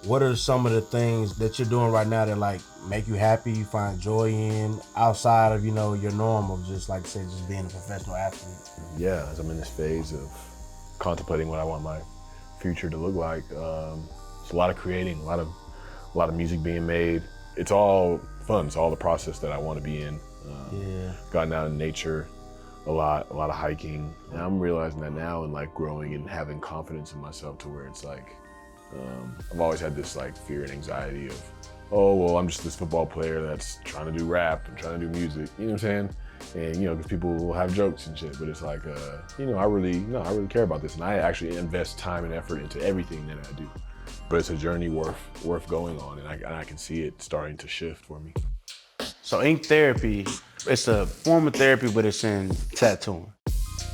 what are some of the things that you're doing right now that like make you happy, you find joy in outside of, your norm of just like say just being a professional athlete? Yeah, as I'm in this phase of contemplating what I want my future to look like, it's a lot of creating, a lot of music being made. It's all fun. It's all the process that I want to be in. Yeah. Gotten out in nature a lot of hiking. And I'm realizing that now and like growing and having confidence in myself to where it's like, I've always had this like fear and anxiety of, oh, well, I'm just this football player that's trying to do rap and trying to do music, you know what I'm saying? And, because people will have jokes and shit, but it's like, I really care about this. And I actually invest time and effort into everything that I do. But it's a journey worth going on, and I can see it starting to shift for me. So ink therapy, it's a form of therapy, but it's in tattooing.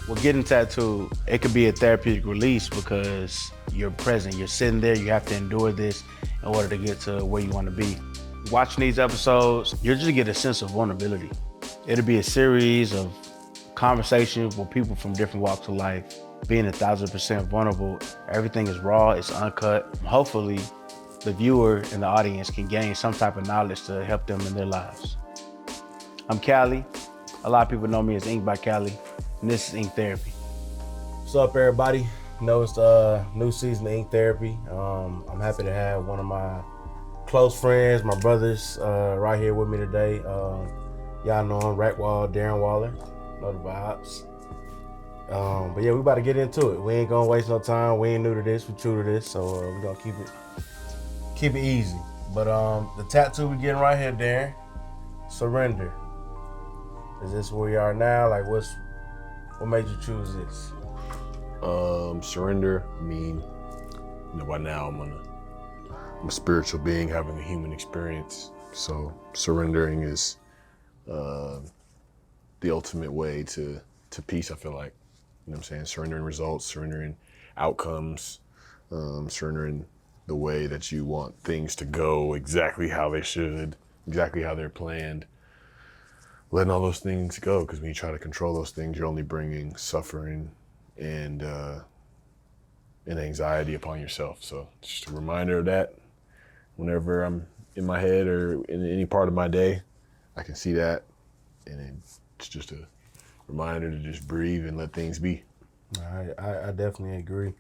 Well, getting tattooed, it could be a therapeutic release because you're present, you're sitting there, you have to endure this in order to get to where you want to be. Watching these episodes, you'll just get a sense of vulnerability. It'll be a series of conversations with people from different walks of life, being 1,000% vulnerable. Everything is raw, it's uncut. Hopefully, the viewer and the audience can gain some type of knowledge to help them in their lives. I'm Callie. A lot of people know me as Ink by Callie, and this is Ink Therapy. What's up, everybody? It's the new season of Ink Therapy. I'm happy to have one of my close friends, my brothers, right here with me today. Y'all know him, Darren Waller. Know the vibes. But yeah, we about to get into it. We ain't gonna waste no time. We ain't new to this. We true to this, so we're gonna keep it easy. But the tattoo we getting right here, Darren, surrender. Is this where we are now? Like, what made you choose this? Surrender. By now I'm a spiritual being having a human experience. So surrendering is the ultimate way to peace, I feel like. You know what I'm saying? Surrendering results, surrendering outcomes, surrendering the way that you want things to go exactly how they should, exactly how they're planned. Letting all those things go, because when you try to control those things, you're only bringing suffering and anxiety upon yourself. So just a reminder of that. Whenever I'm in my head or in any part of my day, I can see that, and it's just a reminder to just breathe and let things be. I definitely agree.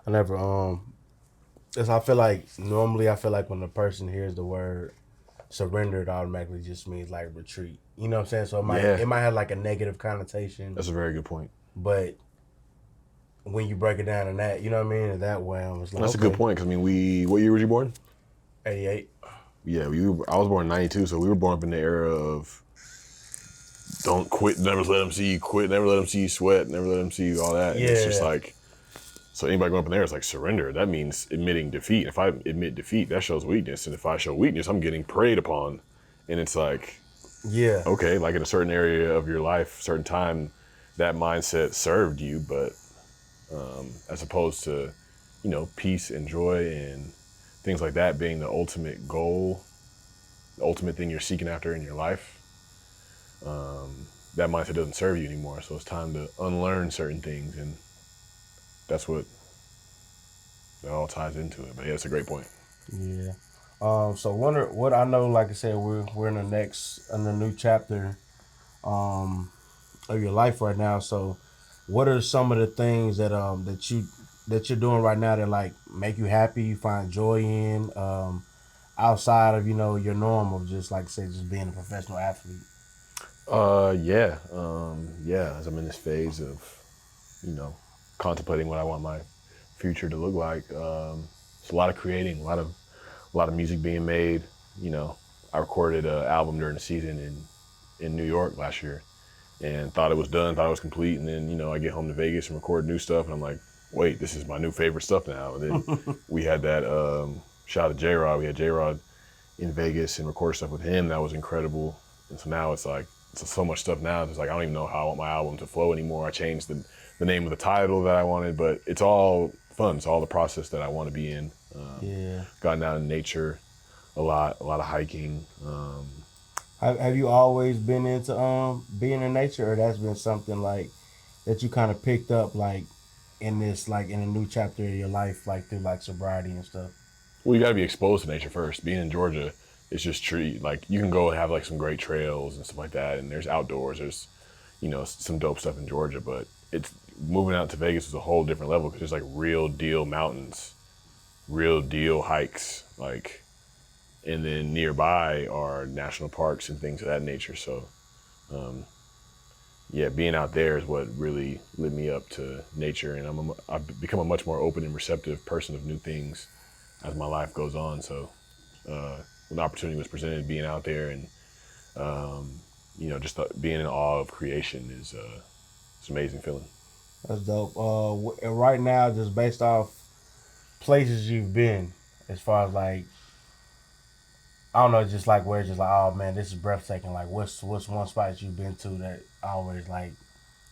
I never I feel like when the person hears the word surrender, it automatically just means like retreat. You know what I'm saying? So it might have like a negative connotation. That's a very good point. But when you break it down in that, you know what I mean? In that way, I was like, that's a good point. Because what year were you born? 88. Yeah, I was born in 92, so we were born up in the era of don't quit, never let them see you quit, never let them see you sweat, never let them see you all that. And it's just like, so anybody going up in there is like surrender. That means admitting defeat. If I admit defeat, that shows weakness. And if I show weakness, I'm getting preyed upon. And it's like, okay, like in a certain area of your life, certain time, that mindset served you, but as opposed to, peace and joy and things like that being the ultimate goal, the ultimate thing you're seeking after in your life, that mindset doesn't serve you anymore. So it's time to unlearn certain things, and that's what that all ties into it. But yeah, it's a great point. Yeah. So what I know, like I said, we're in the new chapter of your life right now. So what are some of the things that you're doing right now that like make you happy, you find joy in, outside of, your norm of just like say just being a professional athlete? As I'm in this phase of, contemplating what I want my future to look like, it's a lot of creating, a lot of music being made. I recorded an album during the season in New York last year, and thought it was done, thought it was complete, and then I get home to Vegas and record new stuff, and I'm like, wait, this is my new favorite stuff now. And then we had that shout out to J-Rod. We had J-Rod in Vegas and record stuff with him. That was incredible. And so now it's like, so much stuff now. It's like, I don't even know how I want my album to flow anymore. I changed the name of the title that I wanted, but it's all fun. It's all the process that I want to be in. Gotten out in nature a lot of hiking. Have you always been into being in nature, or that's been something like that you kind of picked up like in a new chapter of your life, like through like sobriety and stuff? Well, you got to be exposed to nature first. Being in Georgia, it's just tree. Like you can go and have like some great trails and stuff like that, and there's outdoors. There's, some dope stuff in Georgia, but it's moving out to Vegas is a whole different level because there's like real deal mountains, real deal hikes, like, and then nearby are national parks and things of that nature. So, yeah, being out there is what really lit me up to nature, and I've become a much more open and receptive person of new things as my life goes on. So when the opportunity was presented, being out there and just being in awe of creation is it's an amazing feeling. That's dope. Right now, just based off places you've been, as far as like, I don't know, just like where it's just like, oh man, this is breathtaking. Like, what's one spot you've been to that always like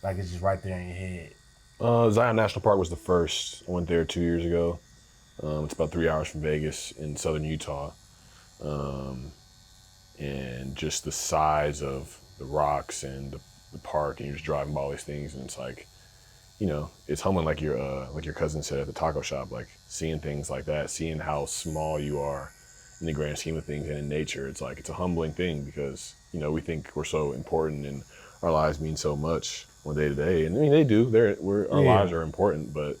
it's just right there in your head? Zion National Park was the first. I went there 2 years ago. It's about 3 hours from Vegas in southern Utah. And just the size of the rocks and the park, and you're just driving by all these things, and it's like, it's humbling, like your cousin said at the taco shop, like seeing things like that, seeing how small you are in the grand scheme of things and in nature. It's like, it's a humbling thing because, we think we're so important and our lives mean so much on day to day. And I mean, they do. Our lives are important, but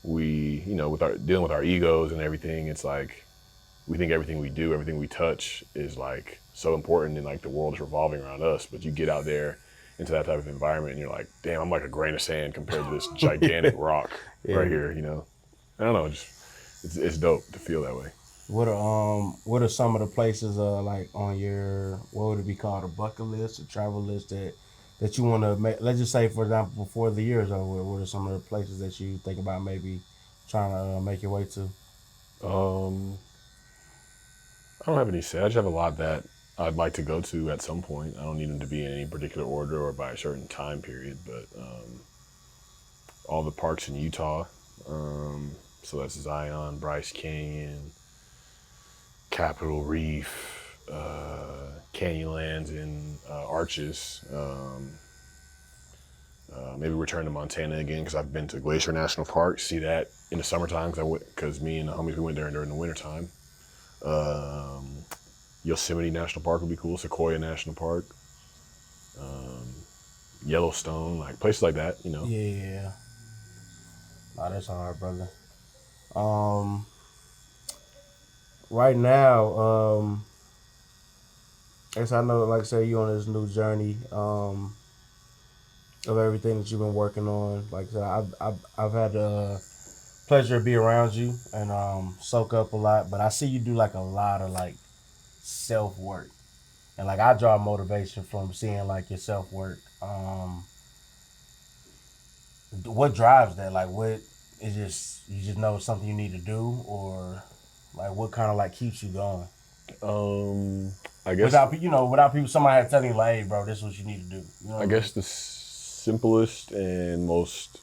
we, with dealing with our egos and everything, it's like, we think everything we do, everything we touch is like so important and like the world is revolving around us. But you get out there into that type of environment and you're like, damn, I'm like a grain of sand compared to this gigantic rock right here, I don't know, it's dope to feel that way. What are some of the places like on your, what would it be called, a bucket list, a travel list that you want to make? Let's just say, for example, before the year is over, what are some of the places that you think about maybe trying to make your way to? I don't have any say. I just have a lot that I'd like to go to at some point. I don't need them to be in any particular order or by a certain time period, but all the parks in Utah. So that's Zion, Bryce Canyon, Capitol Reef, Canyonlands, and Arches. Maybe return to Montana again because I've been to Glacier National Park. See that in the summertime because me and the homies, we went there during the wintertime. Yosemite National Park would be cool. Sequoia National Park. Yellowstone, like places like that, Yeah. Oh, that's hard, brother. Right now, as I know, like I said, you on this new journey of everything that you've been working on. Like I said, I've had the pleasure to be around you and soak up a lot, but I see you do like a lot of like self work, and like I draw motivation from seeing like your self work. What drives that? Like, what is just you just know it's something you need to do, or like what kind of like keeps you going? I guess without people, somebody telling you like, hey, bro, this is what you need to do. I guess the simplest and most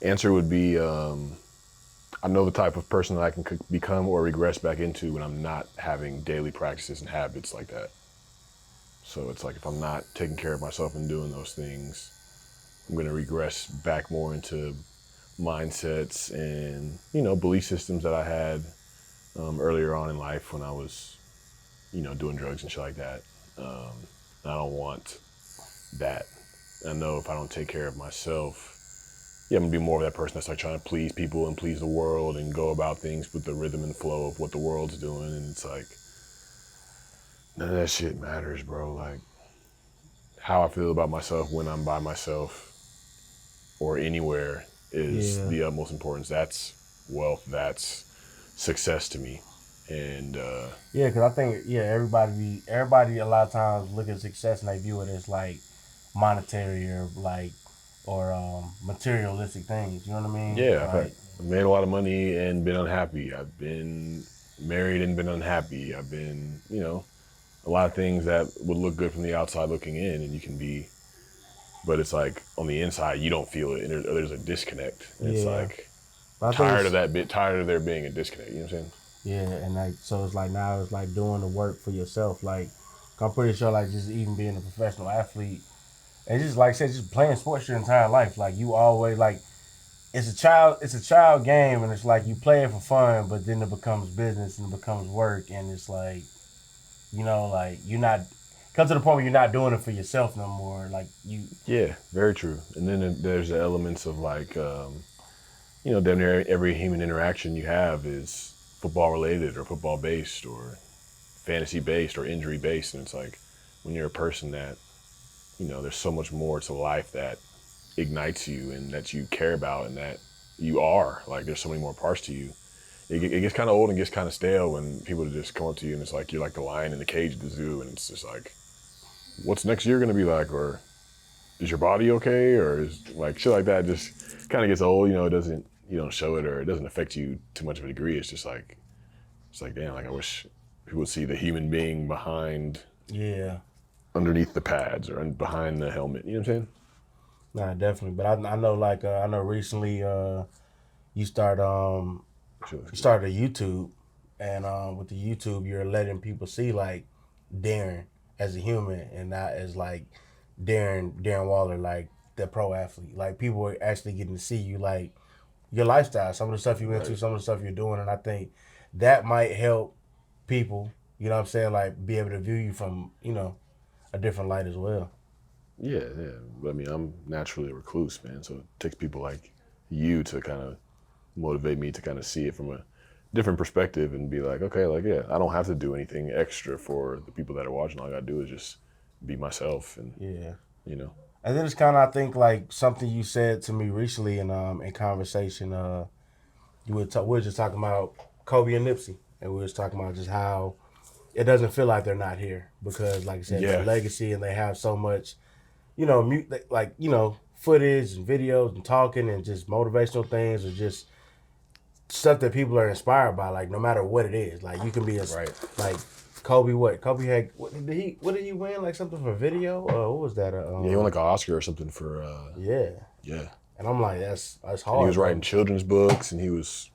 answer would be I know the type of person that I can become or regress back into when I'm not having daily practices and habits like that. So it's like if I'm not taking care of myself and doing those things, I'm going to regress back more into mindsets and, belief systems that I had earlier on in life when I was, doing drugs and shit like that. I don't want that. I know if I don't take care of myself, I'm gonna be more of that person that's like trying to please people and please the world and go about things with the rhythm and flow of what the world's doing. And it's like, none of that shit matters, bro. Like, how I feel about myself when I'm by myself or anywhere is the utmost importance. That's wealth. That's success to me. And because I think everybody a lot of times look at success and they view it as like monetary or materialistic things. You know what I mean? Yeah, like, I've made a lot of money and been unhappy. I've been married and been unhappy. I've been, a lot of things that would look good from the outside looking in, and you can be, but it's like on the inside you don't feel it, and there's a disconnect. And it's like tired of there being a disconnect. You know what I'm saying? Yeah, and like so it's like now it's like doing the work for yourself. Like I'm pretty sure like just even being a professional athlete and just like I said, just playing sports your entire life. Like you always like it's a child game, and it's like you play it for fun, but then it becomes business and it becomes work, and it's like, like you're not come to the point where you're not doing it for yourself no more. Like you, Yeah, very true. And then there's the elements of like, damn near every human interaction you have is football related or football based or fantasy based or injury based. And it's like when you're a person that, there's so much more to life that ignites you and that you care about and that you are. Like there's so many more parts to you. It gets kind of old and gets kind of stale when people just come up to you and it's like you're like the lion in the cage at the zoo and it's just like, what's next year gonna be like? Or is your body okay? Or is like shit like that just kind of gets old. You don't show it or it doesn't affect you to much of a degree. It's like damn, like I wish people would see the human being behind, yeah, underneath the pads or behind the helmet. You know what I'm saying? nah, definitely. But I know, like, I know recently, you start you started a YouTube, and with the YouTube, you're letting people see like Darren as a human and not as like Darren Waller, like the pro athlete. Like people are actually getting to see you, like your lifestyle, some of the stuff you went through, some of the stuff you're doing, and I think that might help people. You know what I'm saying? Like be able to view you from a different light as well. Yeah, yeah. But I mean, I'm naturally a recluse, man. So it takes people like you to kind of motivate me to kind of see it from a different perspective and be like, okay, like, yeah, I don't have to do anything extra for the people that are watching. All I gotta do is just be myself and, Yeah. you know. And then it's kind of, I think, like something you said to me recently in conversation. We were just talking about Kobe and Nipsey, and we was talking about just how it doesn't feel like they're not here because, like I said, their Yeah, legacy and they have so much, footage and videos and talking and just motivational things or just stuff that people are inspired by. Like no matter what it is, like you can be right. like Kobe. What Kobe had? What did he win? Like something for video? What was that? Yeah, he won like an Oscar or something for, Yeah. yeah. And I'm like, that's hard. And he was bro. writing children's books and he was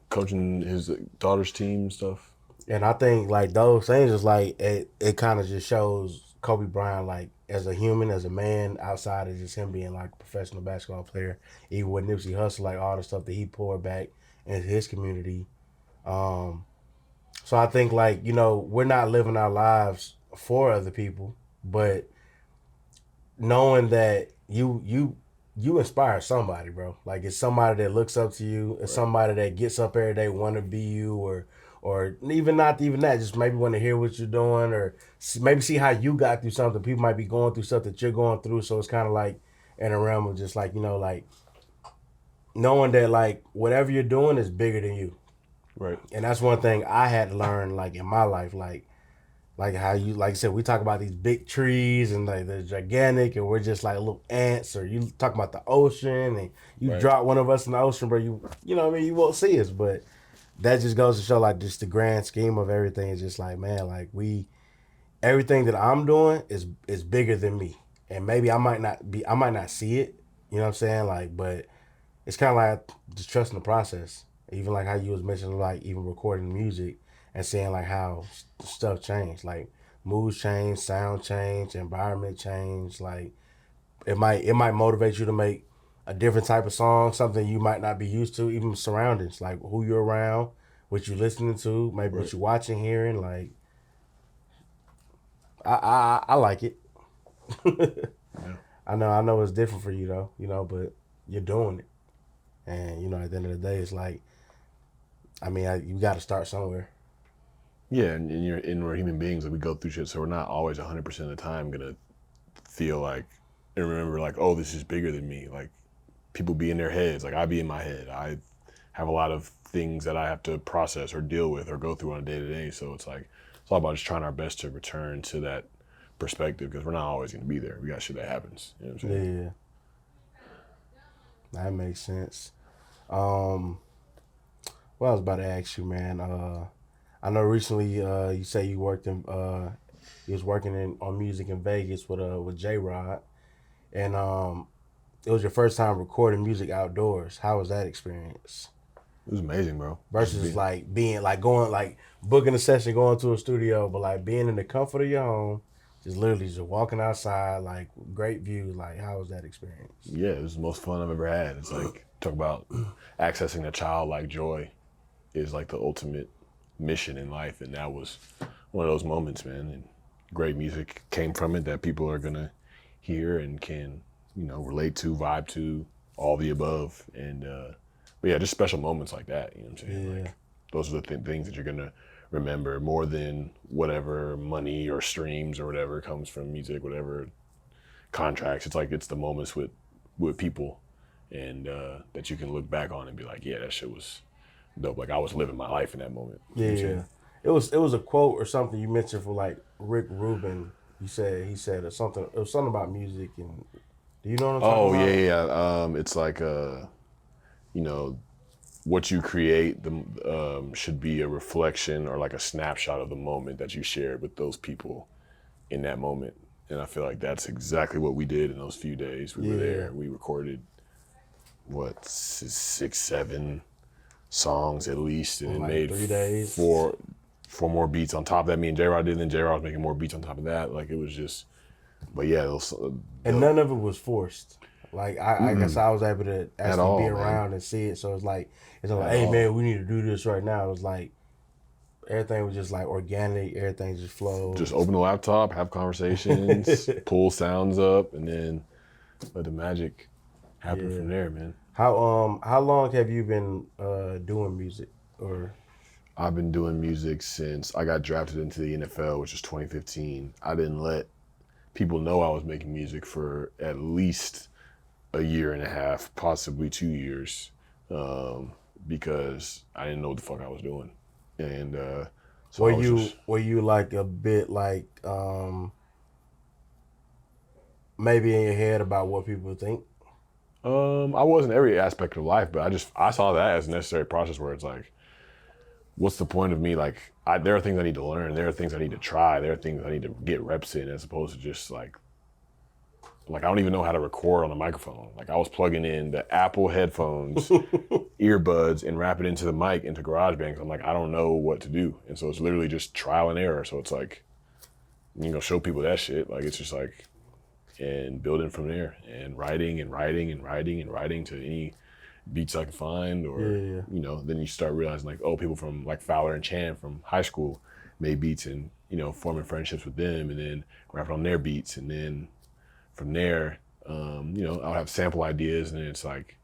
coaching his daughter's team and stuff. And I think like those things is like it kind of just shows Kobe Bryant like as a human, as a man, outside of just him being like a professional basketball player. Even with Nipsey Hussle, like all the stuff that he poured back into his community. Um, so I think like we're not living our lives for other people, but knowing that you inspire somebody, bro. Like it's somebody that looks up to you. It's somebody that gets up every day want to be you, or even not even that. Just maybe want to hear what you're doing, or maybe see how you got through something. People might be going through stuff that you're going through, so it's kind of like in a realm of just like like knowing that like whatever you're doing is bigger than you. Right. And that's one thing I had to learn like in my life, like how you like I said, we talk about these big trees and like they're gigantic and we're just like little ants, or you talk about the ocean and you Right. drop one of us in the ocean, bro, you know what I mean, you won't see us. But that just goes to show like just the grand scheme of everything is just like, man, like everything that I'm doing is bigger than me. And maybe I might not see it, you know what I'm saying? Like, but it's kinda like just trusting the process. Even like how you was mentioning like even recording music and seeing like how stuff changed, like moods change, sound change, environment change. Like it might motivate you to make a different type of song, something you might not be used to, even surroundings, like who you're around, what you're listening to, maybe what Right. you're watching, hearing. Like I like it. Yeah. I know it's different for you though, but you're doing it, and at the end of the day, it's like, I mean, you got to start somewhere. Yeah, and we're human beings, like we go through shit, so we're not always 100% of the time gonna feel like and remember like, oh, this is bigger than me. Like people be in their heads, like I be in my head. I have a lot of things that I have to process or deal with or go through on a day to day. So it's like it's all about just trying our best to return to that perspective because we're not always gonna be there. We got shit that happens. You know what I'm saying? Yeah, that makes sense. Um, what I was about to ask you, man. I know recently you say you was working on music in Vegas with J Rod, and it was your first time recording music outdoors. How was that experience? It was amazing, bro. Just Versus being, like being like going like booking a session, going to a studio, but like being in the comfort of your home, just literally just walking outside, like great view. Like, how was that experience? Yeah, it was the most fun I've ever had. It's like, talk about accessing the childlike joy is like the ultimate mission in life. And that was one of those moments, man. And great music came from it that people are gonna hear and can, relate to, vibe to, all the above. And but yeah, just special moments like that, you know what I'm saying? Yeah. Like those are the things that you're gonna remember more than whatever money or streams or whatever comes from music, whatever contracts. It's like it's the moments with people and that you can look back on and be like, yeah, that shit was dope. Like I was living my life in that moment. You know what I'm Yeah. saying? It was a quote or something you mentioned for like Rick Rubin. He said something. It was something about music, and do you know what I'm talking Oh about? yeah. It's like what you create should be a reflection or like a snapshot of the moment that you shared with those people in that moment. And I feel like that's exactly what we did in those few days we were there. We recorded what 6, 7 songs at least, and In it like made 3 days. four more beats on top of that. Me and J-Rod did, and then J-Rod was making more beats on top of that. Like it was just, but yeah, those, And none of it was forced. Like I guess I was able to actually all, be man. around and see it. So it's like At hey all. man, we need to do this right now. It was like everything was just like organic. Everything just flowed. Just open the laptop, have conversations, pull sounds up, and then let the magic happen from there, man. How long have you been doing music? Or I've been doing music since I got drafted into the NFL, which was 2015. I didn't let people know I was making music for at least a year and a half, possibly 2 years, because I didn't know what the fuck I was doing. And so were you like a bit like maybe in your head about what people think? I wasn't every aspect of life, but I saw that as a necessary process where it's like, what's the point of me? Like, there are things I need to learn. There are things I need to try. There are things I need to get reps in, as opposed to just like I don't even know how to record on a microphone. Like I was plugging in the Apple headphones, earbuds, and wrap it into the mic into GarageBand. 'Cause I'm like, I don't know what to do, and so it's literally just trial and error. So it's like, show people that shit. Like it's just like, and building from there, and writing and writing and writing and writing to any beats I can find, or then you start realizing like, oh, people from like Fowler and Chan from high school made beats, and forming friendships with them, and then rapping on their beats, and then from there, I'll have sample ideas, and it's like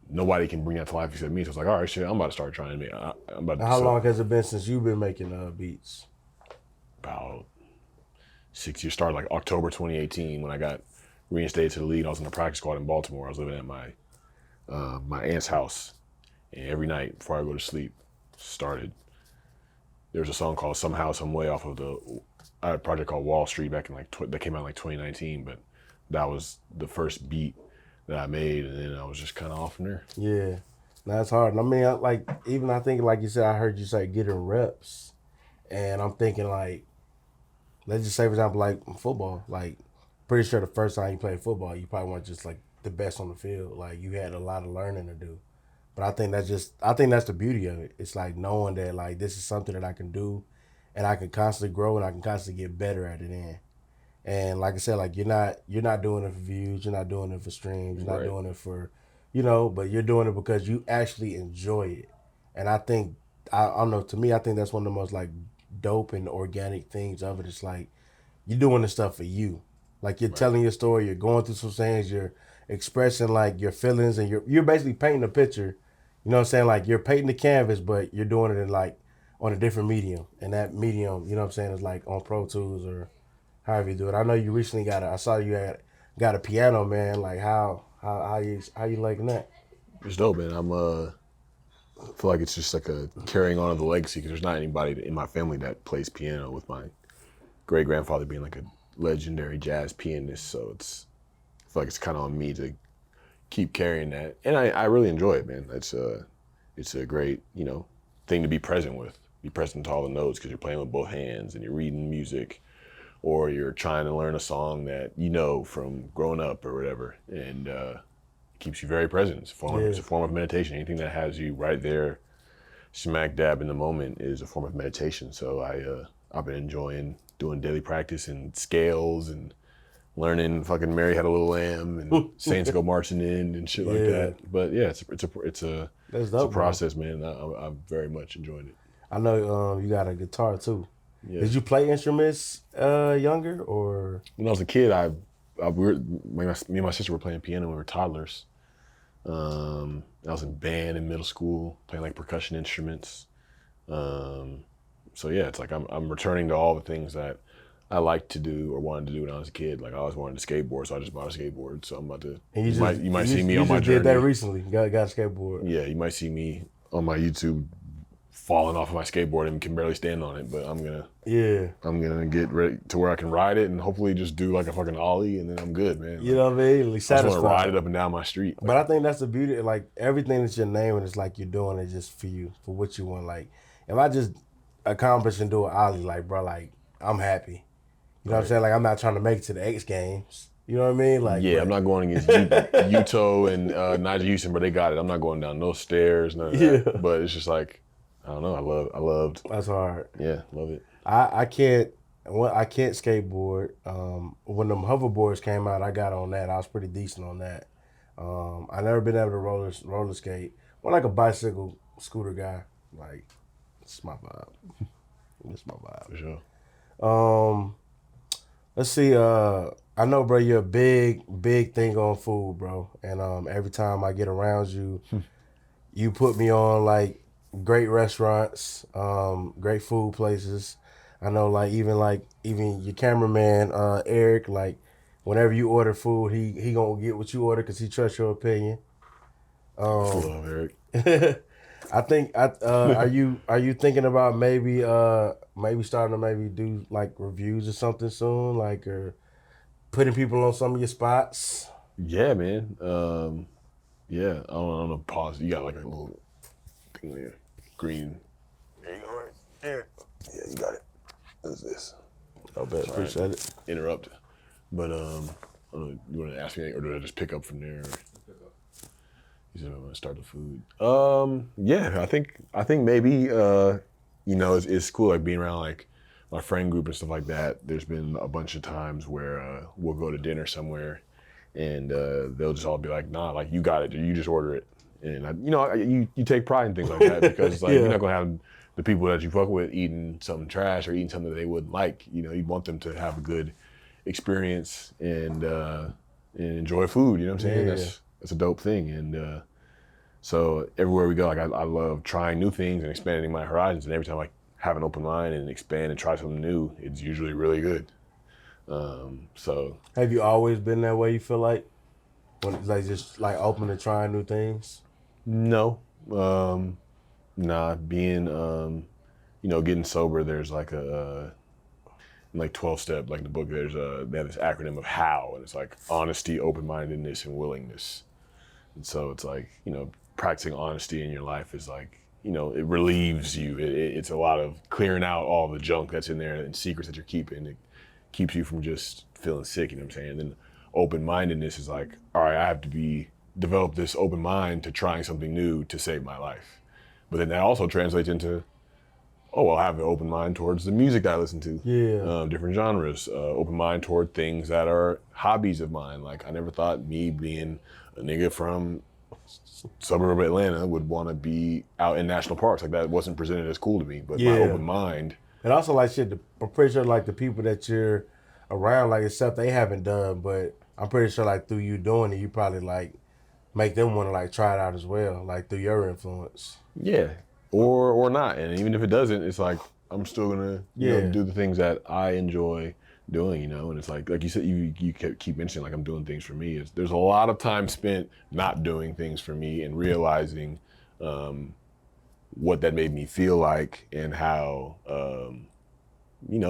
nobody can bring that to life except me. So it's like, all right, shit, I'm about to start trying to make. I'm about. How long has it been since you've been making beats? About 6 years. Started like October 2018 when I got reinstated to the league. I was in the practice squad in Baltimore. I was living at my aunt's house, and every night before I go to sleep, started. There was a song called "Somehow, Some Way" off of I had a project called Wall Street back in that came out in like 2019, but that was the first beat that I made, and then I was just kind of off from there. Yeah, that's hard. I mean, I think like you said, I heard you say getting reps, and I'm thinking like, let's just say for example like football, like pretty sure the first time you played football, you probably weren't just like the best on the field. Like you had a lot of learning to do. But I think that's the beauty of it. It's like knowing that like this is something that I can do, and I can constantly grow and I can constantly get better at it. And like I said, like you're not doing it for views, you're not doing it for streams, you're not doing it for, but you're doing it because you actually enjoy it. And I think I don't know. To me, I think that's one of the most like dope and organic things of it. It's like you're doing this stuff for you. Like you're telling your story, you're going through some things, you're expressing like your feelings, and you're basically painting a picture. You know what I'm saying? Like you're painting the canvas, but you're doing it in like on a different medium. And that medium, you know what I'm saying, is like on Pro Tools or however you do it. I know you recently I saw you got a piano, man. Like how you liking that? It's dope, man. I feel like it's just like a carrying on of the legacy, because there's not anybody in my family that plays piano, with my great grandfather being like a legendary jazz pianist. So I feel like it's kind of on me to keep carrying that, and I really enjoy it, man. It's a great thing to be present with. Be present to all the notes, because you're playing with both hands and you're reading music, or you're trying to learn a song that from growing up or whatever, and it keeps you very present. It's a form of meditation. Anything that has you right there, smack dab in the moment, is a form of meditation. So I've been enjoying doing daily practice and scales and learning fucking Mary Had a Little Lamb and Saints Go Marching In and shit like that. But yeah, it's a process, man. I'm very much enjoying it. I know you got a guitar too. Yeah. Did you play instruments younger or? When I was a kid, me and my sister were playing piano when we were toddlers. I was in band in middle school, playing like percussion instruments. So yeah, it's like I'm returning to all the things that I liked to do or wanted to do when I was a kid. Like I always wanted to skateboard, so I just bought a skateboard. So I'm about to. You might see me on my journey. You did that recently. Got a skateboard. Yeah, you might see me on my YouTube falling off of my skateboard and can barely stand on it. But I'm gonna get ready to where I can ride it and hopefully just do like a fucking ollie and then I'm good, man. You know what I mean? Like, I just want to ride it up and down my street. But I think that's the beauty. Like everything that you're naming is like you're doing it just for you, for what you want. Like if I just accomplish and do an ollie, like bro, like I'm happy. You know what I'm saying? Like I'm not trying to make it to the X Games. You know what I mean? Like yeah, I'm not going against Yuto and Nigel Houston, but they got it. I'm not going down no stairs, none of that. Yeah. But it's just like I don't know. I loved. That's hard. Yeah, love it. I can't skateboard. When them hoverboards came out, I got on that. I was pretty decent on that. I never been able to roller skate. I'm like a bicycle scooter guy. Like it's my vibe. It's my vibe. For sure. Let's see. I know, bro, you're a big thing on food, bro. And every time I get around you, you put me on like great restaurants, great food places. I know, like even your cameraman, Eric. Like whenever you order food, he gonna get what you order because he trusts your opinion. Love Eric. I think are you thinking about maybe starting to maybe do like reviews or something soon, like or putting people on some of your spots? Yeah, man. Yeah, I don't know. Pause. You got like a little thing there, green. There you go, right there. Yeah, you got it. What's this? I bet. Appreciate it. Interrupt, but I don't know, you want to ask me anything, or do I just pick up from there? You said I'm gonna start the food. Yeah, I think maybe you know it's cool like being around like my friend group and stuff like that. There's been a bunch of times where we'll go to dinner somewhere, and they'll just all be like, "Nah, like you got it, you just order it." And you take pride in things like that because like you're not gonna have the people that you fuck with eating something trash or eating something that they wouldn't like. You know, you want them to have a good experience and enjoy food. You know what I'm saying? Yeah. That's a dope thing. And so everywhere we go, like I love trying new things and expanding my horizons. And every time I have an open mind and expand and try something new, it's usually really good. So have you always been that way? You feel like when like just like open to trying new things? No. Nah, being, getting sober, there's like like 12-step, like in the book, they have this acronym of HOW, and it's like honesty, open-mindedness, and willingness. And so it's like, practicing honesty in your life is like, it relieves you. It's a lot of clearing out all the junk that's in there and secrets that you're keeping. It keeps you from just feeling sick, you know what I'm saying? And then open-mindedness is like, all right, I have to develop this open mind to trying something new to save my life. But then that also translates into, I'll have an open mind towards the music that I listen to. Yeah. Different genres. Open mind toward things that are hobbies of mine. Like I never thought me being a nigga from suburb of Atlanta would want to be out in national parks. Like that wasn't presented as cool to me. But my open mind. And also like shit, I'm pretty sure like the people that you're around, like except they haven't done, but I'm pretty sure like through you doing it, you probably like make them want to like try it out as well, like through your influence. Yeah, or not. And even if it doesn't, it's like I'm still gonna do the things that I enjoy doing, And it's like you said, you keep mentioning like I'm doing things for me. There's a lot of time spent not doing things for me and realizing what that made me feel like and how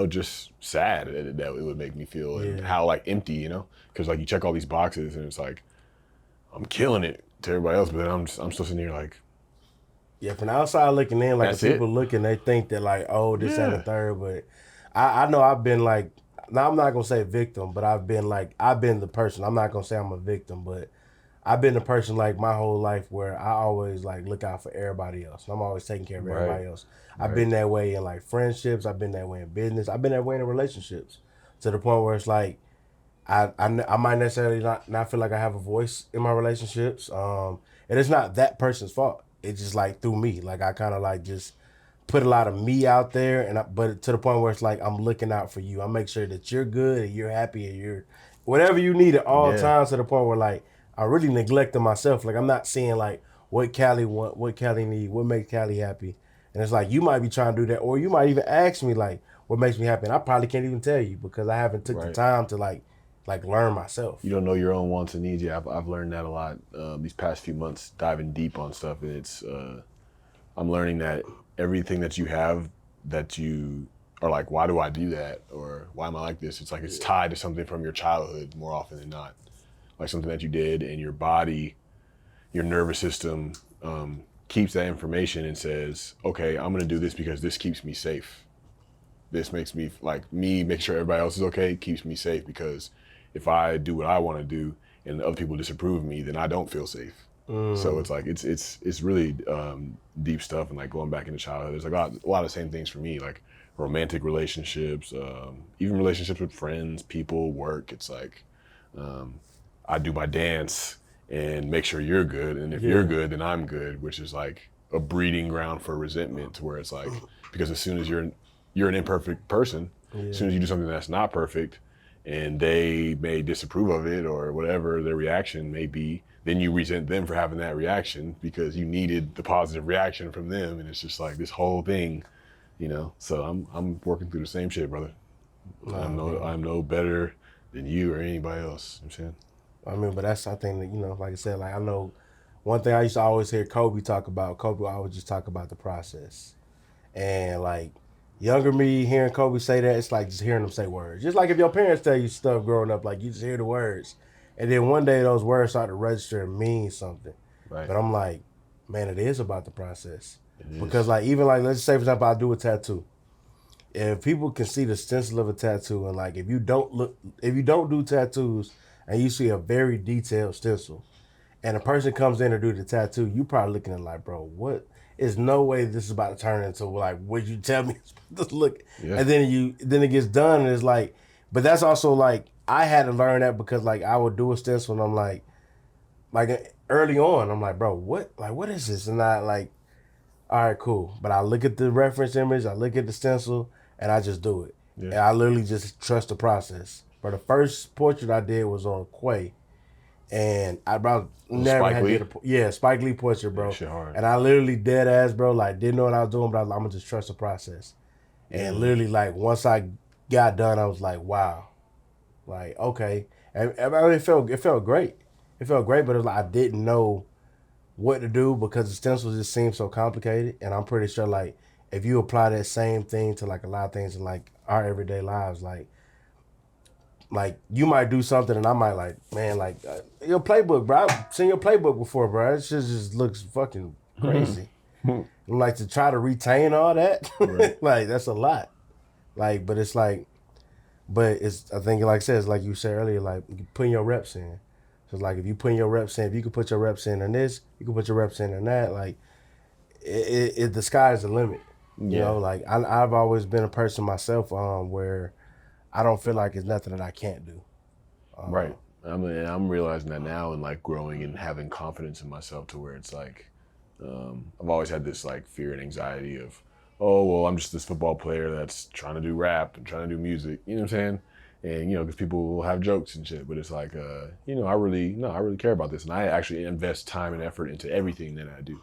just sad that it would make me feel and how like empty, because like you check all these boxes and it's like I'm killing it to everybody else, but then I'm still sitting here like. Yeah, from the outside looking in, like the people looking, they think that like, oh, this and the third. But I know I've been like, now I'm not gonna say victim, but I've been the person. I'm not gonna say I'm a victim, but I've been the person like my whole life where I always like look out for everybody else. I'm always taking care of everybody else. I've been that way in like friendships. I've been that way in business. I've been that way in relationships to the point where it's like I might necessarily not feel like I have a voice in my relationships. And it's not that person's fault. It's just like through me. Like I kind of like just put a lot of me out there, but to the point where it's like I'm looking out for you. I make sure that you're good and you're happy and you're whatever you need at all times. To the point where like I really neglecting myself. Like I'm not seeing like what Callie want, what Callie need, what makes Callie happy. And it's like you might be trying to do that, or you might even ask me like what makes me happy, and I probably can't even tell you because I haven't took the time to like learn myself. You don't know your own wants and needs. Yeah, I've learned that a lot these past few months, diving deep on stuff. And it's I'm learning that everything that you have that you are like, why do I do that? Or why am I like this? It's like it's tied to something from your childhood more often than not. Like something that you did, and your body, your nervous system keeps that information and says, okay, I'm gonna do this because this keeps me safe. This makes me make sure everybody else is okay, it keeps me safe, because if I do what I want to do and other people disapprove of me, then I don't feel safe. So it's like it's really deep stuff, and like going back into childhood, there's like a lot of the same things for me, like romantic relationships, even relationships with friends, people, work. It's like I do my dance and make sure you're good, and if you're good, then I'm good, which is like a breeding ground for resentment, to where it's like, because as soon as you're an imperfect person, as soon as you do something that's not perfect, and they may disapprove of it or whatever their reaction may be, then you resent them for having that reaction because you needed the positive reaction from them, and it's just like this whole thing, So I'm working through the same shit, brother. I'm no better than you or anybody else. You know what I'm saying? I mean, but that's, I think that, like I said, like I know one thing I used to always hear Kobe talk about. Kobe always just talk about the process, and like younger me hearing Kobe say that, it's like just hearing him say words. Just like if your parents tell you stuff growing up, like you just hear the words, and then one day those words start to register and mean something. Right. But I'm like, man, it is about the process. Because like even like let's say for example I do a tattoo. If people can see the stencil of a tattoo, and like if you don't do tattoos and you see a very detailed stencil, and a person comes in to do the tattoo, you probably looking at it like, bro, what? There's no way this is about to turn into like what you tell me it's supposed to look. Yeah. And then it gets done, and it's like, but that's also like I had to learn that because like I would do a stencil and I'm like early on, I'm like, bro, what is this? And I like, all right, cool. But I look at the reference image, I look at the stencil, and I just do it. Yeah. And I literally just trust the process. But the first portrait I did was on Quay. And I never had to get a Spike Lee portrait, bro. Shit hard. And I literally dead ass, bro, like didn't know what I was doing, but I was like, I'm gonna just trust the process. And literally like once I got done, I was like, wow. Like, okay. And it felt great. It felt great, but it was like I didn't know what to do because the stencil just seemed so complicated. And I'm pretty sure like if you apply that same thing to like a lot of things in like our everyday lives, like you might do something and I might like, man, like your playbook, bro. I've seen your playbook before, bro. It just looks fucking crazy. And like to try to retain all that, right. Like that's a lot. Like, but it's like, I think like I said, it's like you said earlier, like putting your reps in. So like if you put your reps in, if you can put your reps in this, you can put your reps in that. Like, the sky is the limit. You know, like I've always been a person myself, where I don't feel like it's nothing that I can't do. Right. I'm realizing that now, and like growing and having confidence in myself to where it's like, I've always had this like fear and anxiety of, oh, well, I'm just this football player that's trying to do rap and trying to do music. You know what I'm saying? And, because people will have jokes and shit, but it's like, I really care about this. And I actually invest time and effort into everything that I do.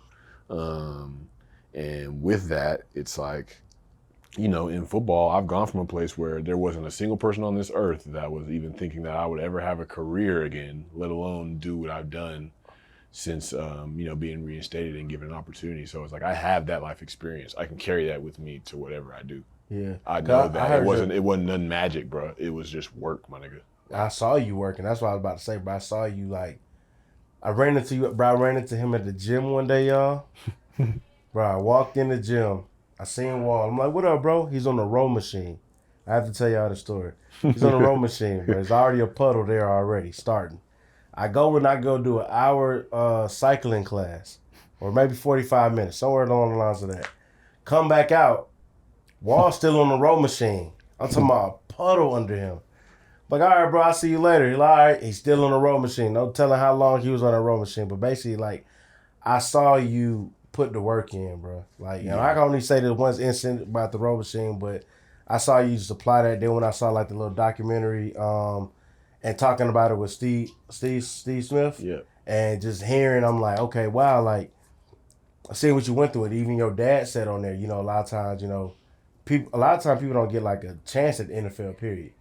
And with that, it's like, in football, I've gone from a place where there wasn't a single person on this earth that was even thinking that I would ever have a career again, let alone do what I've done since, being reinstated and given an opportunity. So it's like, I have that life experience. I can carry that with me to whatever I do. Yeah. I know that it wasn't none magic, bro. It was just work, my nigga. I saw you working. That's what I was about to say, bro. I saw you like, I ran into him at the gym one day, y'all. Bro, I walked in the gym. I seen Wall. I'm like, what up, bro? He's on the row machine. I have to tell y'all the story. He's on the row machine, bro. There's already a puddle there already, starting. I go do an hour cycling class, or maybe 45 minutes, somewhere along the lines of that. Come back out, Wall's still on the row machine. I'm talking about a puddle under him. Like, all right, bro, I'll see you later. He's like, all right, he's still on the row machine. No telling how long he was on the row machine. But basically, like, I saw you put the work in, bro. Like, and I can only say this once incident about the row machine, but I saw you supply that. Then when I saw like the little documentary, and talking about it with Steve Smith, and just hearing, I'm like, okay, wow, like, I see what you went through. It. Even your dad said on there, you know, a lot of times people don't get like a chance at the NFL, period.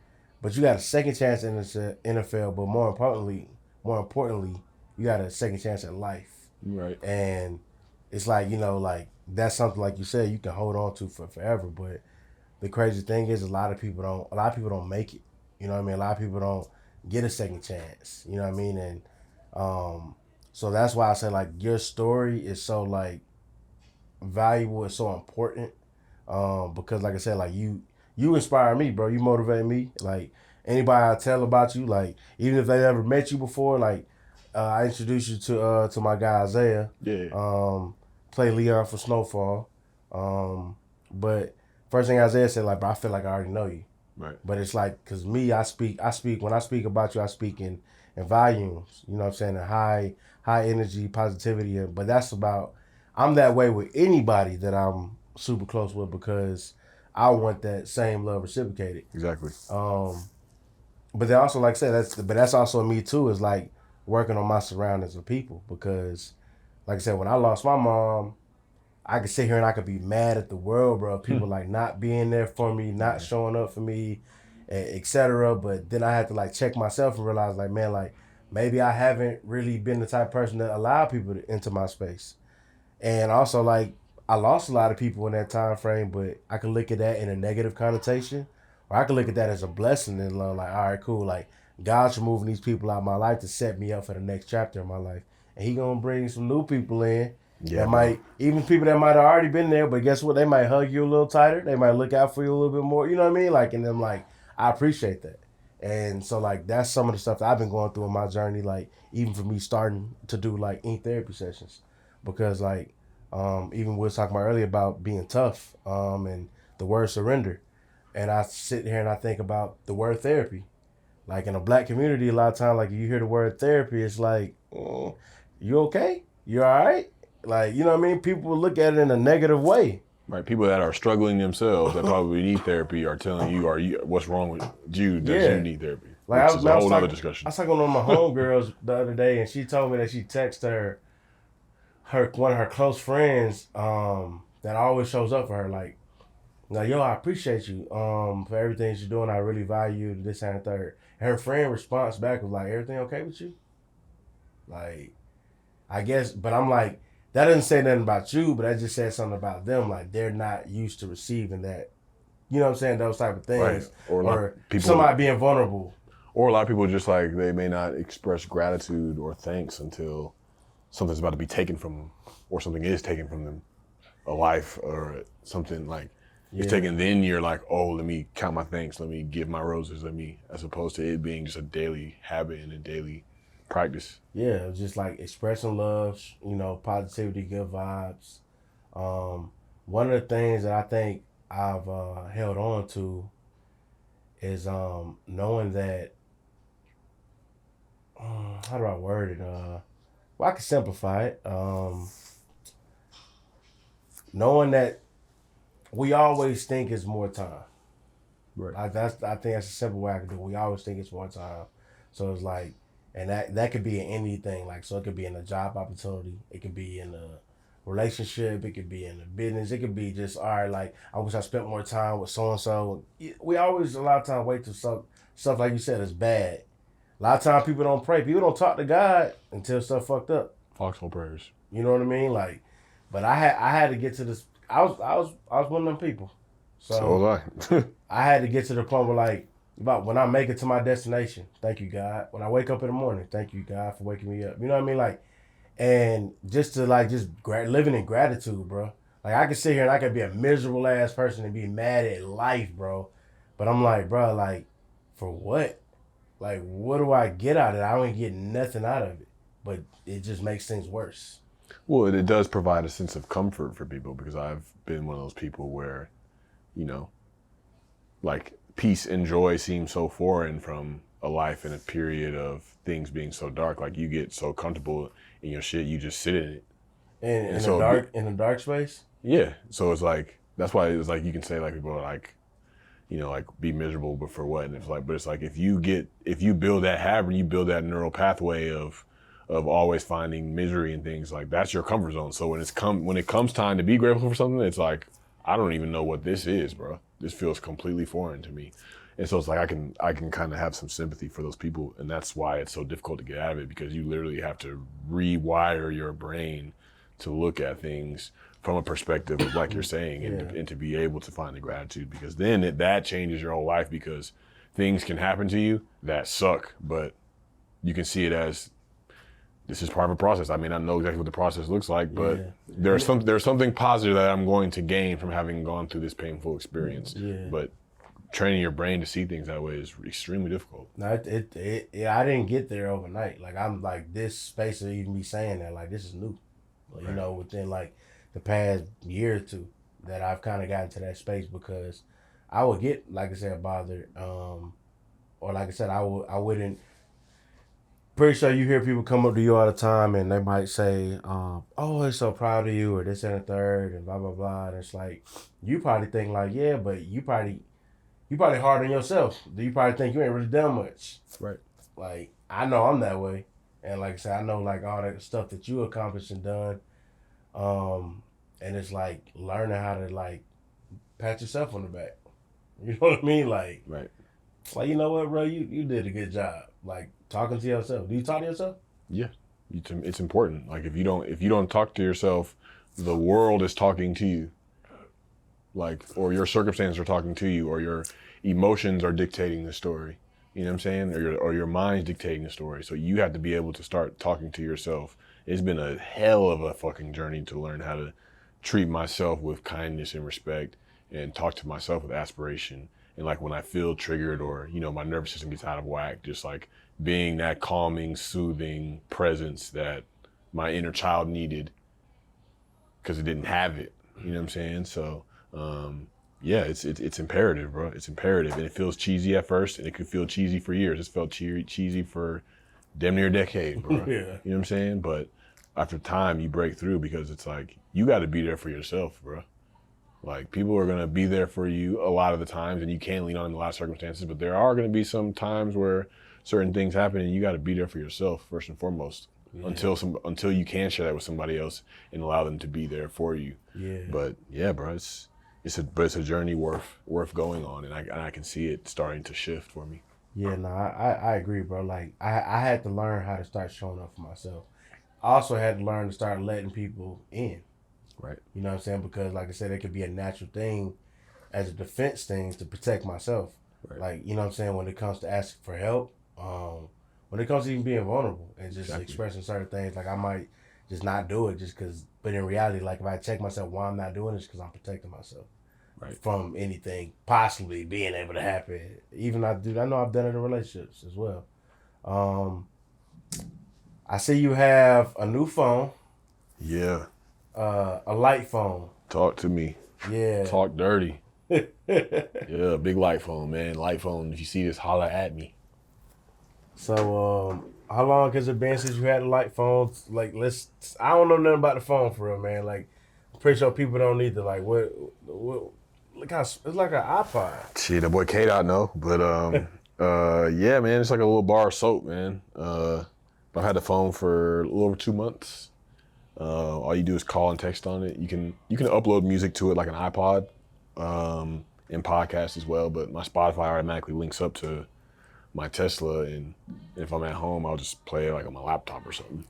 But you got a second chance in the NFL, but more importantly, you got a second chance at life. Right. And it's like, you know, like that's something like you said you can hold on to for forever. But the crazy thing is a lot of people don't make it. You know what I mean? A lot of people don't get a second chance. You know what I mean? And so that's why I say like your story is so like valuable, it's so important. Because like I said, like you inspire me, bro. You motivate me. Like anybody I tell about you, like even if they never met you before, like I introduced you to my guy Isaiah. Yeah. Play Leon for Snowfall. But first thing Isaiah said, like, bro, I feel like I already know you. Right. But it's like, cause me, I speak when I speak about you, I speak in volumes. You know what I'm saying? And high energy, positivity. But that's about. I'm that way with anybody that I'm super close with because I want that same love reciprocated. Exactly. But then also, like I said, that's also me too. Is like working on my surroundings of people because, like I said, when I lost my mom, I could sit here and I could be mad at the world, bro. People like not being there for me, not showing up for me, etc. But then I had to like check myself and realize, like, man, like maybe I haven't really been the type of person that allow people into my space. And also, like, I lost a lot of people in that time frame, but I can look at that in a negative connotation, or I can look at that as a blessing and like, all right, cool. Like, God's removing these people out of my life to set me up for the next chapter of my life. And he going to bring some new people in that might, even people that might have already been there, but guess what? They might hug you a little tighter. They might look out for you a little bit more. You know what I mean? Like, and then, like, I appreciate that. And so, like, that's some of the stuff that I've been going through in my journey, like, even for me starting to do, like, ink therapy sessions. Because, like, even we were talking about earlier about being tough and the word surrender. And I sit here and I think about the word therapy. Like in a black community, a lot of times, like you hear the word therapy, it's like, you okay? You all right? Like, you know what I mean? People will look at it in a negative way. Right. People that are struggling themselves that probably need therapy are telling you, what's wrong with you that you need therapy. Like which is a whole other discussion. I was talking to one of my homegirls the other day, and she told me that she texted one of her close friends that always shows up for her, like, yo, I appreciate you for everything you're doing. I really value you, this and third. And her friend response back was like, everything okay with you? Like, I guess, but I'm like, that doesn't say nothing about you, but that just says something about them. Like, they're not used to receiving that, you know what I'm saying, those type of things. Right. Or somebody being vulnerable. Or a lot of people just like, they may not express gratitude or thanks until something's about to be taken from them, or something is taken from them, a life or something like it's taken. Then you're like, oh, let me count my thanks, let me give my roses, as opposed to it being just a daily habit and a daily practice. Yeah, just like expressing love, you know, positivity, good vibes. One of the things that I think I've held on to is knowing that. How do I word it? Well, I can simplify it. Knowing that we always think it's more time. Right. I think that's a simple way I can do it. We always think it's more time. So it's like, and that could be in anything. Like, so it could be in a job opportunity. It could be in a relationship. It could be in a business. It could be just, all right, like, I wish I spent more time with so-and-so. We always, a lot of times, wait till stuff like you said is bad. A lot of times people don't pray. People don't talk to God until stuff fucked up. Foxhole prayers. You know what I mean? Like, but I had to get to this. I was one of them people. So was I. I had to get to the point where, like, about when I make it to my destination, thank you, God. When I wake up in the morning, thank you, God, for waking me up. You know what I mean? Like, and just to like living in gratitude, bro. Like, I could sit here and I could be a miserable ass person and be mad at life, bro. But I'm like, bro, like, for what? Like, what do I get out of it? I don't get nothing out of it, but it just makes things worse. Well, it does provide a sense of comfort for people because I've been one of those people where, you know, like peace and joy seem so foreign from a life in a period of things being so dark. Like you get so comfortable in your shit, you just sit in it. In so the dark space. Yeah. So it's like that's why it's like you can say like people are like, you know, like be miserable, but for what? And it's like, but it's like if you build that habit, you build that neural pathway of always finding misery and things like that's your comfort zone. So when it comes time to be grateful for something, it's like I don't even know what this is, bro. This feels completely foreign to me. And so it's like I can kind of have some sympathy for those people, and that's why it's so difficult to get out of it because you literally have to rewire your brain to look at things from a perspective of like you're saying and to be able to find the gratitude because then that changes your whole life because things can happen to you that suck, but you can see it as this is part of a process. I mean, I know exactly what the process looks like, but there's something positive that I'm going to gain from having gone through this painful experience. Yeah. But training your brain to see things that way is extremely difficult. No, I didn't get there overnight. Like I'm like this space of even me saying that, like this is new. Right. You know, within like the past year or two that I've kind of gotten to that space because I would get, like I said, bothered. Or like I said, I wouldn't. Pretty sure you hear people come up to you all the time and they might say, oh, they're so proud of you or this and the third and blah, blah, blah. And it's like, you probably think like, yeah, but you probably hard on yourself. You probably think you ain't really done much. Right. Like, I know I'm that way. And like I said, I know like all that stuff that you accomplished and done. And it's like learning how to like pat yourself on the back. You know what I mean? Like, right. Like, you know what, bro? You did a good job. Like, talking to yourself. Do you talk to yourself? Yeah. It's important. Like, if you don't talk to yourself, the world is talking to you. Like, or your circumstances are talking to you, or your emotions are dictating the story. You know what I'm saying? Or your mind's dictating the story. So you have to be able to start talking to yourself. It's been a hell of a fucking journey to learn how to treat myself with kindness and respect and talk to myself with aspiration. And like when I feel triggered or, you know, my nervous system gets out of whack, just like being that calming, soothing presence that my inner child needed because it didn't have it. You know what I'm saying? So, yeah, it's imperative, bro. It's imperative. And it feels cheesy at first and it could feel cheesy for years. It's felt cheesy for damn near a decade, bro. Yeah. You know what I'm saying? But after time, you break through because it's like, you got to be there for yourself, bro. Like, people are going to be there for you a lot of the times, and you can lean on in a lot of circumstances, but there are going to be some times where certain things happen, and you got to be there for yourself, first and foremost, until you can share that with somebody else and allow them to be there for you. Yeah. But, yeah, bro, it's a journey worth going on, and I can see it starting to shift for me. Yeah, no, I agree, bro. Like, I had to learn how to start showing up for myself. I also had to learn to start letting people in. Right. You know what I'm saying? Because like I said, it could be a natural thing as a defense thing to protect myself. Right. Like, you know what I'm saying? When it comes to asking for help, when it comes to even being vulnerable and just expressing certain things, like I might just not do it just because, but in reality, like if I check myself why I'm not doing it, it's because I'm protecting myself from anything possibly being able to happen. Even I know I've done it in relationships as well. I see you have a new phone. Yeah. A light phone. Talk to me. Yeah. Talk dirty. Yeah, big light phone, man. Light phone. If you see this, holler at me. So, how long has it been since you had a light phone? Like, I don't know nothing about the phone for real, man. Like, I'm pretty sure people don't need to, like, what look how, it's like an iPod. Shit, that boy K-Dot know. But, yeah, man, it's like a little bar of soap, man. I've had the phone for a little over 2 months. All you do is call and text on it. You can upload music to it like an iPod, and podcasts as well. But my Spotify automatically links up to my Tesla, and if I'm at home, I'll just play it like on my laptop or something.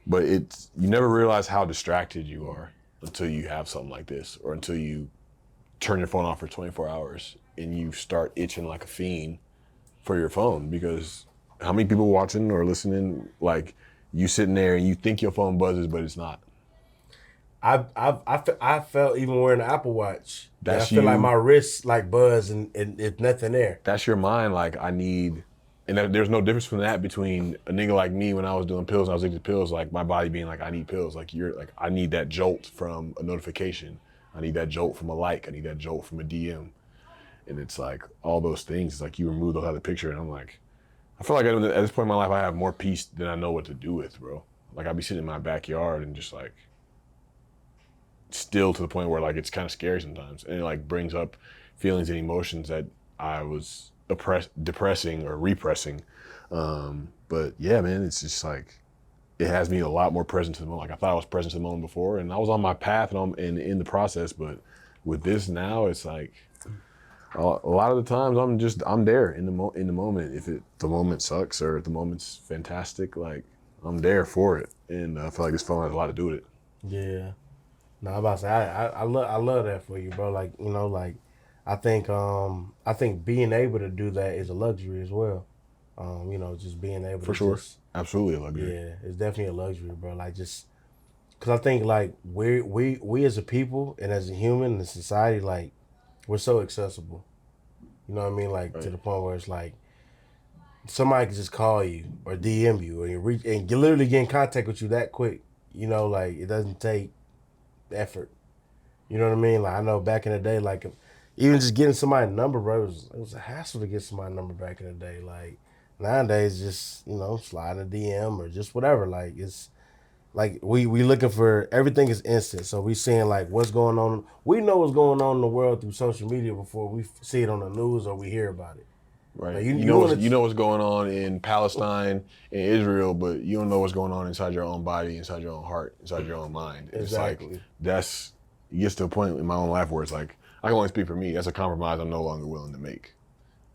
But it's, you never realize how distracted you are until you have something like this, or until you turn your phone off for 24 hours and you start itching like a fiend for your phone. Because how many people watching or listening, like, you sitting there and you think your phone buzzes, but it's not. I felt even wearing an Apple Watch That's I feel you. like my wrist like buzz and it's nothing there. That's your mind. Like I need, and there's no difference from that between a nigga like me when I was doing pills and I was addicted to pills. Like my body being like, I need pills. Like you're like, I need that jolt from a notification. I need that jolt from a like. I need that jolt from a DM. And it's like all those things. It's like you remove those out of the picture, and I'm like, I feel like at this point in my life, I have more peace than I know what to do with, bro. Like I'd be sitting in my backyard and just like still to the point where like it's kind of scary sometimes, and it like brings up feelings and emotions that I was depressing or repressing. But yeah, man, it's just like it has me a lot more present to the moment. Like I thought I was present to the moment before, and I was on my path and I'm in the process. But with this now, it's like a lot of the times I'm there in the moment. If the moment sucks or if the moment's fantastic, like I'm there for it, and I feel like this phone has a lot to do with it. Yeah. No, I'm about to say I love that for you, bro. Like, you know, like I think being able to do that is a luxury as well. You know, just being able For to sure, just, absolutely a luxury. yeah, it's definitely a luxury, bro. Like just because I think like we as a people and as a human in society, like we're so accessible. You know what I mean? Like to the point where it's like somebody can just call you or DM you and reach and literally get in contact with you that quick. You know, like it doesn't take effort. You know what I mean? Like I know back in the day, like even just getting somebody's number, bro, it was a hassle to get somebody's number back in the day. Like nowadays, just slide a DM or just whatever. Like it's like we looking for everything is instant. So we seeing like what's going on. We know what's going on in the world through social media before we see it on the news or we hear about it. Right. Like, you know what's going on in Palestine and Israel, but you don't know what's going on inside your own body, inside your own heart, inside your own mind. Exactly. It's like it gets to a point in my own life where it's like I can only speak for me. That's a compromise I'm no longer willing to make.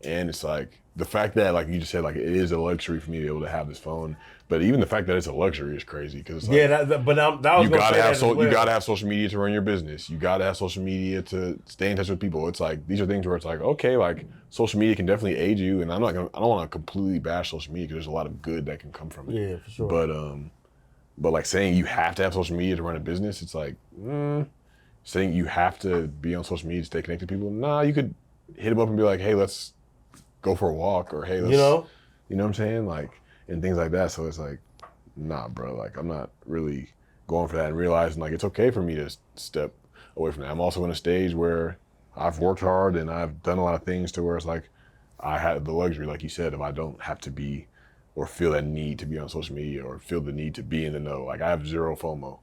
And it's like the fact that, like you just said, like it is a luxury for me to be able to have this phone. But even the fact that it's a luxury is crazy because like, you gotta have social media to run your business. You gotta have social media to stay in touch with people. It's like these are things where it's like okay, like social media can definitely aid you, and I don't want to completely bash social media because there's a lot of good that can come from it. Yeah, for sure. But like saying you have to have social media to run a business, it's like saying you have to be on social media to stay connected to people. Nah, you could hit them up and be like, hey, let's go for a walk, or hey, let's, you know what I'm saying? Like, and things like that. So it's like, nah, bro, like I'm not really going for that and realizing like it's okay for me to step away from that. I'm also in a stage where I've worked hard and I've done a lot of things to where it's like I have the luxury, like you said, if I don't have to be or feel that need to be on social media or feel the need to be in the know. Like I have zero FOMO,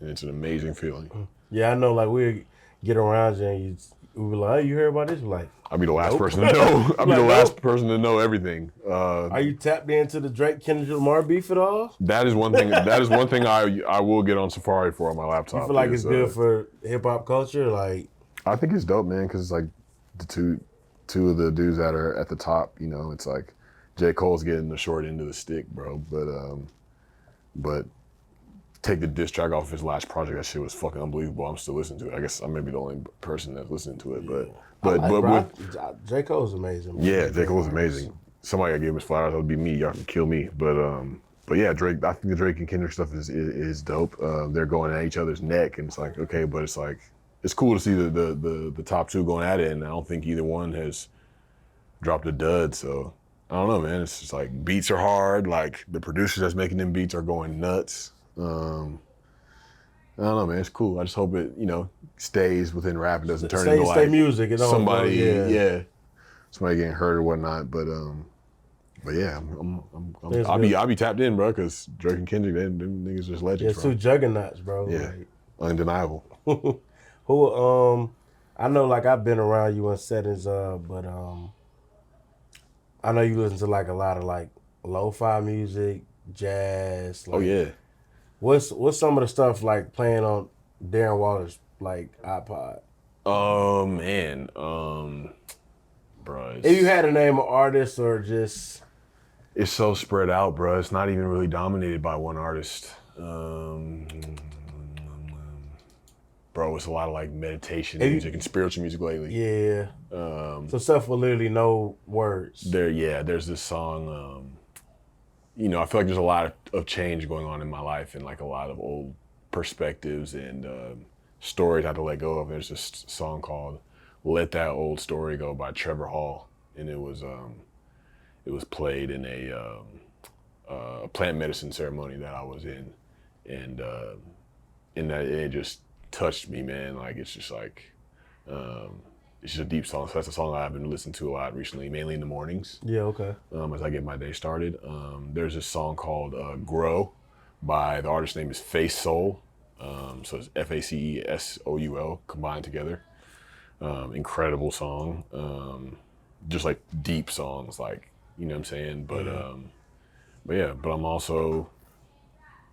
and it's an amazing feeling. Yeah, I know. Like we get around you and we be like, "Oh, you heard about this?" We're like, I'll be the last person to know. I'll be the last person to know everything. Are you tapped into the Drake Kendrick Lamar beef at all? That is one thing. That is one thing I will get on Safari for on my laptop. You feel like it's good for hip hop culture? Like, I think it's dope, man, because it's like the two of the dudes that are at the top. You know, it's like J. Cole's getting the short end of the stick, bro. But take the diss track off his last project. That shit was fucking unbelievable. I'm still listening to it. I guess I may be the only person that's listening to it, but J. Cole's amazing. Man. Yeah, J. Cole's amazing. Somebody gotta give him his flowers. That would be me. Y'all can kill me, but yeah, Drake. I think the Drake and Kendrick stuff is dope. They're going at each other's neck, and it's like okay, but it's like it's cool to see the top two going at it, and I don't think either one has dropped a dud. So I don't know, man. It's just like beats are hard. Like the producers that's making them beats are going nuts. I don't know, man. It's cool. I just hope it, stays within rap. It doesn't turn into like music. Somebody getting hurt or whatnot. But yeah, I'll be tapped in, bro. Because Drake and Kendrick, them niggas just legends. Yeah, two juggernauts, bro. Yeah, like, undeniable. Who I know, like I've been around you in settings, but I know you listen to like a lot of like lo-fi music, jazz. Like, oh yeah. What's some of the stuff like playing on Darren Waller's like iPod? Man, bro. If you had to name an artist or just, it's so spread out, bro. It's not even really dominated by one artist. Bro, it's a lot of like meditation music and spiritual music lately. Yeah. So stuff with literally no words. There's this song. I feel like there's a lot of change going on in my life and like a lot of old perspectives and stories I had to let go of. There's this song called Let That Old Story Go by Trevor Hall, and it was played in a plant medicine ceremony that I was in, and that it just touched me, man. Like it's just like it's just a deep song. So that's a song I've been listening to a lot recently, mainly in the mornings. Yeah, okay. As I get my day started. There's this song called "Grow" by the artist's name is Face Soul. So it's FACESOUL combined together. Incredible song. Just like deep songs, like, you know what I'm saying? But I'm also,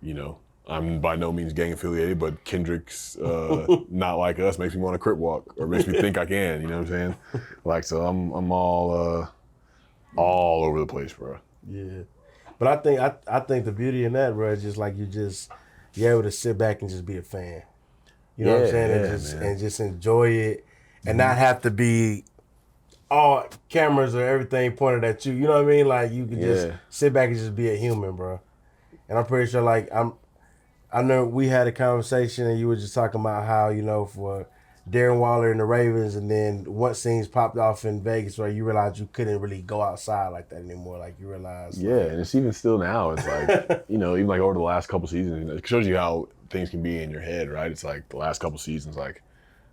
you know, I'm by no means gang affiliated, but Kendrick's Not Like Us makes me want to crip walk, or makes me think I can, you know what I'm saying? Like, so I'm all over the place, bro. Yeah. But I think the beauty in that, bro, is just like you're able to sit back and just be a fan. You know what I'm saying? And just enjoy it and not have to be all cameras or everything pointed at you. You know what I mean? Like you could just sit back and just be a human, bro. And I'm pretty sure like I know we had a conversation and you were just talking about how, you know, for Darren Waller and the Ravens, and then once things popped off in Vegas where you realized you couldn't really go outside like that anymore. Like you realized. Yeah, and it's even still now. It's like, you know, even like over the last couple seasons, it shows you how things can be in your head, right? It's like the last couple seasons, like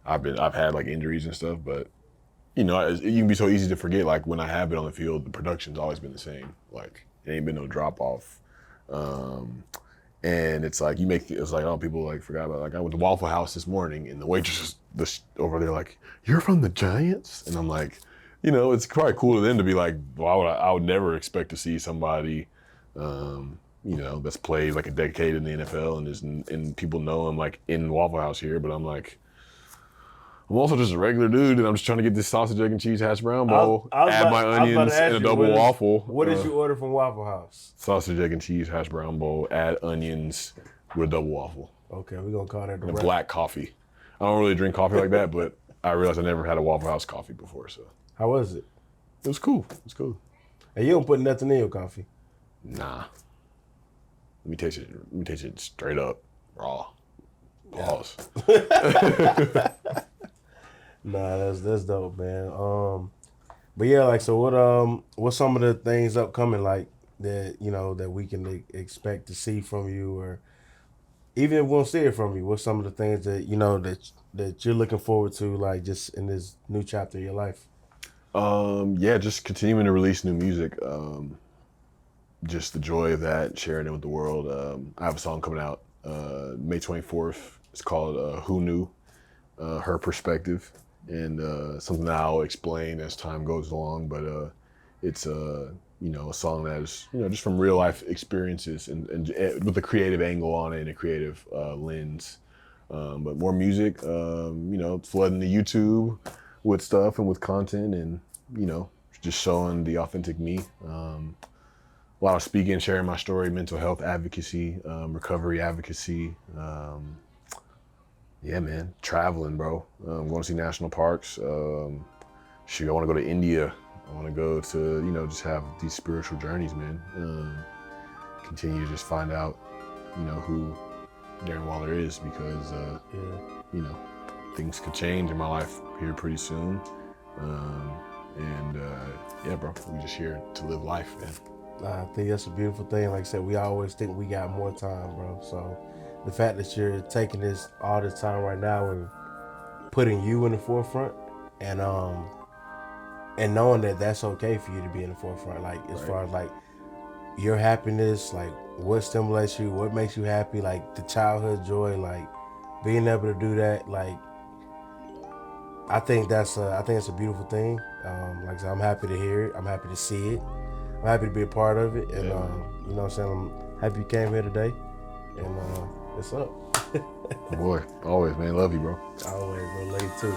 I've had like injuries and stuff, but you know, it can be so easy to forget. Like when I have been on the field, the production's always been the same. Like it ain't been no drop off. And it's like it's like, oh, people like forgot about it. Like I went to Waffle House this morning and the waitress over there like, you're from the Giants? And I'm like, you know, it's probably cool to them to be like, well, I would never expect to see somebody, you know, that's played like a decade in the NFL and people know I'm like in Waffle House here, but I'm like, I'm also just a regular dude, and I'm just trying to get this sausage, egg, and cheese hash brown bowl, add my onions and a double waffle. What did you order from Waffle House? Sausage, egg, and cheese hash brown bowl, add onions with a double waffle. Okay, we're going to call that the and black coffee. I don't really drink coffee like that, but I realized I never had a Waffle House coffee before, so. How was it? It was cool. It was cool. And you don't put nothing in your coffee? Nah. Let me taste it straight up, raw. Pause. Nah, that's dope, man. But yeah, like, so what's some of the things upcoming, like, that, you know, that we can expect to see from you, or even if we won't see it from you, what's some of the things that, you know, that you're looking forward to, like, just in this new chapter of your life? Yeah, just continuing to release new music. Just the joy of that, sharing it with the world. I have a song coming out May 24th. It's called Who Knew? Her Perspective. And something that I'll explain as time goes along, but it's you know, a song that is, you know, just from real life experiences and with a creative angle on it and a creative lens. But more music, you know, flooding the YouTube with stuff and with content, and, you know, just showing the authentic me. A lot of speaking, sharing my story, mental health advocacy, recovery advocacy. Yeah, man, traveling, bro. I'm going to see national parks. Shoot, I want to go to India. I want to go to, you know, just have these spiritual journeys, man. Continue to just find out, you know, who Darren Waller is, because, you know, things could change in my life here pretty soon. Yeah, bro, we just here to live life, man. I think that's a beautiful thing. Like I said, we always think we got more time, bro. So the fact that you're taking all this time right now and putting you in the forefront, and knowing that that's okay for you to be in the forefront, like as far as like your happiness, like what stimulates you, what makes you happy, like the childhood joy, like being able to do that, like I think it's a beautiful thing. Like I said, I'm happy to hear it. I'm happy to see it. I'm happy to be a part of it, and you know what I'm saying, I'm happy you came here today, and what's up? Boy, always, man. Love you, bro. Always, bro. Love you too.